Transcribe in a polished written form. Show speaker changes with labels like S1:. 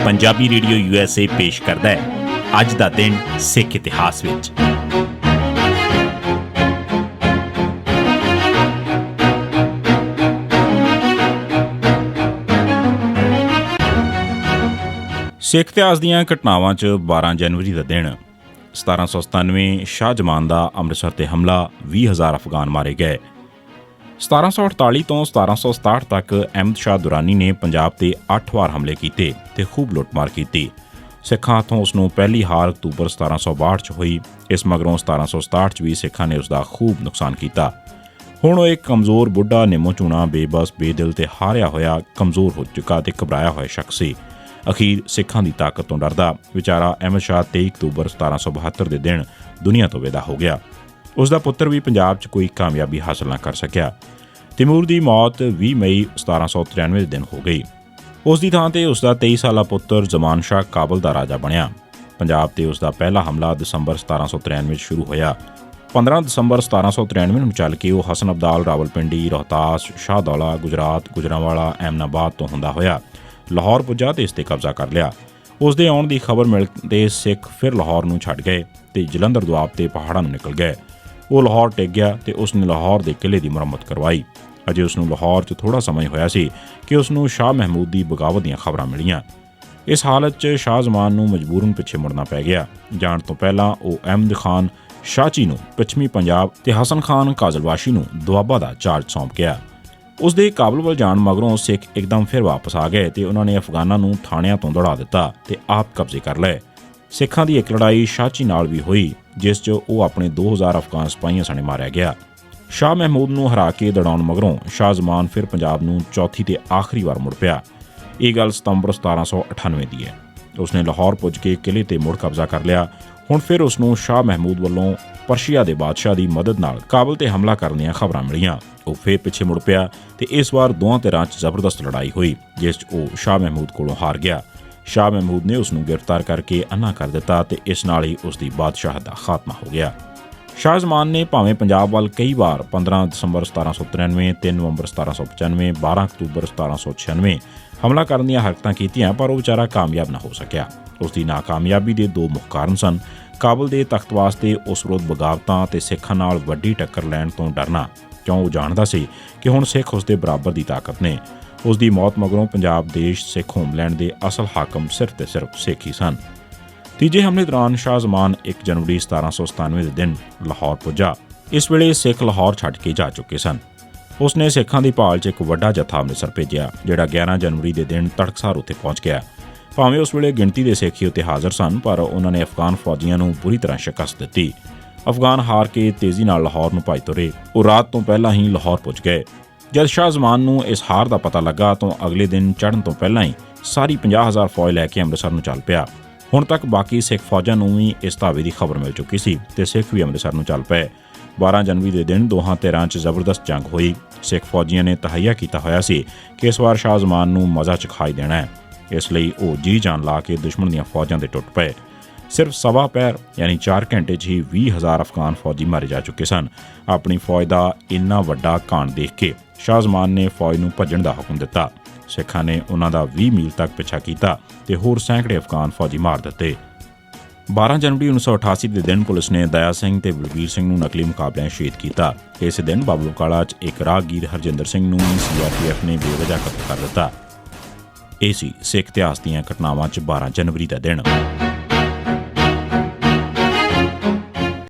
S1: Punjabi radio USA पेश करता है अज दा दिन सिख इतिहास विच। सिख इतिहास दीआं घटनावां च 12 जनवरी का दिन 1797 शाहजमान का अमृतसर ते हमला 20,000 अफगान मारे गए। 1748 तो 1767 तक अहमद शाह दुरानी ने पंजाब ते 8 वार हमले कीते ते खूब लुੱਟਮਾਰ ਕੀਤੀ। सिखां हथों उसनूं पहली हार अक्तूबर 1762 च होई। इस मगरों 1767 च भी सिखां ने उसका खूब नुकसान किया। हुण वो एक कमज़ोर बुढ़ा निम्मो चूणा बेबस बेदिल ते हारिया होया कमज़ोर हो चुका ते घबराया होया शख्स सी। अखीर सिखां की ताकत तो डरदा विचारा अहमद शाह 23 अक्तूबर 1772 के दिन दुनिया तो विदा हो गया। उसका पुत्र भी पंजाब च कोई कामयाबी हासिल ना कर सकिया। तैमूर की मौत 20 मई 1793 के दिन हो गई। उसकी थां ते उसका 23 साला पुत्र जमान शाह काबल का राजा बनिया। पंजाब ते उसका पहला हमला दसंबर 1793 शुरू होया। 15 दसंबर 1793 ਨੂੰ ਚੱਲ ਕੇ ਉਹ हसन अब्दाल रावलपिंडी रोहतास शाहदौला गुजरात गुजरांवाला एमनाबाद तो ਹੁੰਦਾ ਹੋਇਆ ਲਾਹੌਰ ਪੁੱਜਾ ਤੇ ਇਸ ਤੇ ਕਬਜ਼ਾ ਕਰ ਲਿਆ। ਉਸ ਦੇ ਆਉਣ ਦੀ ਖਬਰ ਮਿਲਦੇ ਸਿੱਖ ਫਿਰ ਲਾਹੌਰ ਨੂੰ ਛੱਡ ਗਏ ਤੇ ਜਲੰਧਰ ਦੁਆਬ ਤੇ ਪਹਾੜਾਂ ਨੂੰ ਨਿਕਲ ਗਏ। ਉਹ ਲਾਹੌਰ ਟਿਕ ਗਿਆ ਤੇ ਉਸ ਨੇ ਲਾਹੌਰ ਦੇ ਕਿਲੇ ਦੀ ਮੁਰੰਮਤ ਕਰਵਾਈ। ਅਜੇ ਉਸ ਨੂੰ ਲਾਹੌਰ 'ਚ ਥੋੜਾ ਸਮਾਂ ਹੋਇਆ ਸੀ ਕਿ ਉਸ ਨੂੰ ਸ਼ਾਹ ਮਹਿਮੂਦ ਦੀ ਬਗਾਵਤ ਦੀਆਂ ਖਬਰਾਂ ਮਿਲੀਆਂ। ਇਸ ਹਾਲਤ 'ਚ ਸ਼ਾਹ ਜ਼ਮਾਨ ਨੂੰ ਮਜਬੂਰਨ ਪਿੱਛੇ ਮੁੜਨਾ ਪੈ ਗਿਆ। ਜਾਣ ਤੋਂ ਪਹਿਲਾਂ ਉਹ ਅਹਿਮਦ ਖਾਨ ਸ਼ਾਚੀ ਨੂੰ ਪੱਛਮੀ ਪੰਜਾਬ ਤੇ ਹਸਨ ਖਾਨ ਕਾਜ਼ਲਵਾਸ਼ੀ ਨੂੰ ਦੁਆਬਾ ਦਾ ਚਾਰਜ ਸੌਂਪ ਗਿਆ। ਉਸ ਦੇ ਕਾਬਲ ਵੱਲ ਜਾਣ ਮਗਰੋਂ ਸਿੱਖ ਇੱਕਦਮ ਫਿਰ ਵਾਪਸ ਆ ਗਏ ਤੇ ਉਹਨਾਂ ਨੇ ਅਫਗਾਨਾਂ ਨੂੰ ਥਾਣਿਆਂ ਤੋਂ ਦੌੜਾ ਦਿੱਤਾ ਤੇ ਆਪ ਕਬਜ਼ੇ ਕਰ ਲਏ। ਸਿੱਖਾਂ ਦੀ ਇੱਕ ਲੜਾਈ ਸ਼ਾਚੀ ਨਾਲ ਵੀ ਹੋਈ ਜਿਸ 'ਚ ਉਹ ਆਪਣੇ 2000 ਅਫਗਾਨ ਸਿਪਾਹੀਆਂ ਸਣੇ ਮਾਰਿਆ ਗਿਆ। ਸ਼ਾਹ ਮਹਿਮੂਦ ਨੂੰ ਹਰਾ ਕੇ ਦੜਾਉਣ ਮਗਰੋਂ ਸ਼ਾਹ ਜ਼ਮਾਨ ਫਿਰ ਪੰਜਾਬ ਨੂੰ ਚੌਥੀ ਤੇ ਆਖਰੀ ਵਾਰ ਮੁੜ ਪਿਆ। ਇਹ ਗੱਲ ਸਤੰਬਰ 1798 ਦੀ ਹੈ। ਉਸਨੇ ਲਾਹੌਰ ਪੁੱਜ ਕੇ ਕਿਲੇ ਤੇ ਮੁੜ ਕਬਜ਼ਾ ਕਰ ਲਿਆ। ਹੁਣ ਫਿਰ ਉਸ ਨੂੰ ਸ਼ਾਹ ਮਹਿਮੂਦ ਵੱਲੋਂ ਪਰਸ਼ੀਆ ਦੇ ਬਾਦਸ਼ਾਹ ਦੀ ਮਦਦ ਨਾਲ ਕਾਬਲ ਤੇ ਹਮਲਾ ਕਰਨ ਦੀਆਂ ਖਬਰਾਂ ਮਿਲੀਆਂ। ਉਹ ਫੇਰ ਪਿੱਛੇ ਮੁੜ ਪਿਆ ਤੇ ਇਸ ਵਾਰ ਦੋਹਾਂ ਧਿਰਾਂ 'ਚ ਜ਼ਬਰਦਸਤ ਲੜਾਈ ਹੋਈ ਜਿਸ 'ਚ ਉਹ ਸ਼ਾਹ ਮਹਿਮੂਦ ਕੋਲੋਂ ਹਾਰ ਗਿਆ। ਸ਼ਾਹ ਮਹਿਮੂਦ ਨੇ ਉਸ ਨੂੰ ਗ੍ਰਿਫਤਾਰ ਕਰਕੇ ਅੰਨਾ ਕਰ ਦਿੱਤਾ ਤੇ ਇਸ ਨਾਲ ਹੀ ਉਸ ਦੀ ਬਾਦਸ਼ਾਹਤ ਦਾ ਖਾਤਮਾ ਹੋ ਗਿਆ। ਸ਼ਾਹ ਜ਼ਮਾਨ ਨੇ ਭਾਵੇਂ ਪੰਜਾਬ ਵੱਲ ਕਈ ਵਾਰ 15 ਦਸੰਬਰ 1793, 3 ਨਵੰਬਰ 1795, 12 ਅਕਤੂਬਰ 1796 ਹਮਲਾ ਕਰਨ ਦੀਆਂ ਹਰਕਤਾਂ ਕੀਤੀਆਂ ਪਰ ਉਹ ਵਿਚਾਰਾ ਕਾਮਯਾਬ ਨਾ ਹੋ ਸਕਿਆ। ਉਸ ਦੀ ਨਾਕਾਮਯਾਬੀ ਦੇ ਦੋ ਮੁੱਖ ਕਾਰਨ ਸਨ। ਕਾਬਲ ਦੇ ਤਖਤ ਵਾਸਤੇ ਉਸ ਵਿਰੁੱਧ ਬਗਾਵਤਾਂ ਤੇ ਸਿੱਖਾਂ ਨਾਲ ਵੱਡੀ ਟੱਕਰ ਲੈਣ ਤੋਂ ਡਰਨਾ, ਕਿਉਂ ਉਹ ਜਾਣਦਾ ਸੀ ਕਿ ਹੁਣ ਸਿੱਖ ਉਸ ਦੇ ਬਰਾਬਰ ਦੀ ਤਾਕਤ ਨੇ। ਉਸ ਦੀ ਮੌਤ ਮਗਰੋਂ ਪੰਜਾਬ ਦੇਸ਼ ਸਿੱਖ ਹੋਮਲੈਂਡ ਦੇ ਅਸਲ ਹਾਕਮ ਸਿਰਫ ਤੇ ਸਿਰਫ ਸਿੱਖ ਹੀ ਸਨ। ਤੀਜੇ ਹਮਲੇ ਦੌਰਾਨ ਸ਼ਾਹ ਜ਼ਮਾਨ 1 ਜਨਵਰੀ 1797 ਦੇ ਦਿਨ ਲਾਹੌਰ ਪੁੱਜਾ। ਇਸ ਵੇਲੇ ਸਿੱਖ ਲਾਹੌਰ ਛੱਡ ਕੇ ਜਾ ਚੁੱਕੇ ਸਨ। ਉਸ ਨੇ ਸਿੱਖਾਂ ਦੀ ਭਾਲ 'ਚ ਇੱਕ ਵੱਡਾ ਜੱਥਾ ਅੰਮ੍ਰਿਤਸਰ ਭੇਜਿਆ ਜਿਹੜਾ 11 ਜਨਵਰੀ ਦੇ ਦਿਨ ਤੜਕਸਾਰ ਉੱਥੇ ਪਹੁੰਚ ਗਿਆ। ਭਾਵੇਂ ਉਸ ਵੇਲੇ ਗਿਣਤੀ ਦੇ ਸਿੱਖ ਹੀ ਉੱਤੇ ਹਾਜ਼ਰ ਸਨ ਪਰ ਉਹਨਾਂ ਨੇ ਅਫਗਾਨ ਫੌਜੀਆਂ ਨੂੰ ਬੁਰੀ ਤਰ੍ਹਾਂ ਸ਼ਿਕਸਤ ਦਿੱਤੀ। ਅਫਗਾਨ ਹਾਰ ਕੇ ਤੇਜ਼ੀ ਨਾਲ ਲਾਹੌਰ ਨੂੰ ਭੱਜ ਤੁਰੇ। ਉਹ ਰਾਤ ਤੋਂ ਪਹਿਲਾਂ ਹੀ ਲਾਹੌਰ ਪੁੱਜ ਗਏ। ਜਦ ਸ਼ਾਹ ਜ਼ਮਾਨ ਨੂੰ ਇਸ ਹਾਰ ਦਾ ਪਤਾ ਲੱਗਾ ਤਾਂ ਅਗਲੇ ਦਿਨ ਚੜ੍ਹਨ ਤੋਂ ਪਹਿਲਾਂ ਹੀ ਸਾਰੀ 50,000 ਫੌਜ ਲੈ ਕੇ ਅੰਮ੍ਰਿਤਸਰ ਨੂੰ ਚੱਲ ਪਿਆ। ਹੁਣ ਤੱਕ ਬਾਕੀ ਸਿੱਖ ਫੌਜਾਂ ਨੂੰ ਵੀ ਇਸ ਧਾਵੇ ਦੀ ਖਬਰ ਮਿਲ ਚੁੱਕੀ ਸੀ ਤੇ ਸਿੱਖ ਵੀ ਅੰਮ੍ਰਿਤਸਰ ਨੂੰ ਚੱਲ ਪਏ। 12 ਜਨਵਰੀ ਦੇ ਦਿਨ ਦੋਹਾਂ ਧਿਰਾਂ 'ਚ ਜ਼ਬਰਦਸਤ ਜੰਗ ਹੋਈ। ਸਿੱਖ ਫੌਜੀਆਂ ਨੇ ਤਹਈਆ ਕੀਤਾ ਹੋਇਆ ਸੀ ਕਿ ਇਸ ਵਾਰ ਸ਼ਾਹ ਜ਼ਮਾਨ ਨੂੰ ਮਜ਼ਾ ਚਖਾਈ ਦੇਣਾ ਹੈ। ਇਸ ਲਈ ਉਹ ਜੀ ਜਾਨ ਲਾ ਕੇ ਦੁਸ਼ਮਣ ਦੀਆਂ ਫੌਜਾਂ ਦੇ ਟੁੱਟ ਪਏ। ਸਿਰਫ ਸਵਾ ਪੈਰ ਯਾਨੀ 4 ਘੰਟੇ 'ਚ ਹੀ 20,000 ਅਫਗਾਨ ਫੌਜੀ ਮਾਰੇ ਜਾ ਚੁੱਕੇ ਸਨ। ਆਪਣੀ ਫੌਜ ਦਾ ਇੰਨਾ ਵੱਡਾ ਕਾਂਡ ਦੇਖ ਕੇ ਸ਼ਾਹ ਜ਼ਮਾਨ ਨੇ ਫੌਜ ਨੂੰ ਭੱਜਣ ਦਾ ਹੁਕਮ ਦਿੱਤਾ। ਸਿੱਖਾਂ ਨੇ ਉਹਨਾਂ ਦਾ 20 ਮੀਲ ਤੱਕ ਪਿੱਛਾ ਕੀਤਾ ਤੇ ਹੋਰ ਸੈਂਕੜੇ ਅਫਗਾਨ ਫੌਜੀ ਮਾਰ ਦਿੱਤੇ। 12 ਜਨਵਰੀ 1988 ਦੇ ਦਿਨ ਪੁਲਿਸ ਨੇ ਦਇਆ ਸਿੰਘ ਤੇ ਬਲਬੀਰ ਸਿੰਘ ਨੂੰ ਨਕਲੀ ਮੁਕਾਬਲਿਆਂ ਸ਼ਹੀਦ ਕੀਤਾ। ਇਸ ਦਿਨ ਬਾਬਲੂ ਕਾਲਾ 'ਚ ਇੱਕ ਰਾਹਗੀਰ ਹਰਜਿੰਦਰ ਸਿੰਘ ਨੂੰ CRPF ਨੇ ਬੇਵਜ੍ਹਾ ਕਤਲ ਕਰ ਦਿੱਤਾ। ਇਹ ਸੀ ਸਿੱਖ ਇਤਿਹਾਸ ਦੀਆਂ ਘਟਨਾਵਾਂ 'ਚ 12 ਜਨਵਰੀ ਦਾ ਦਿਨ।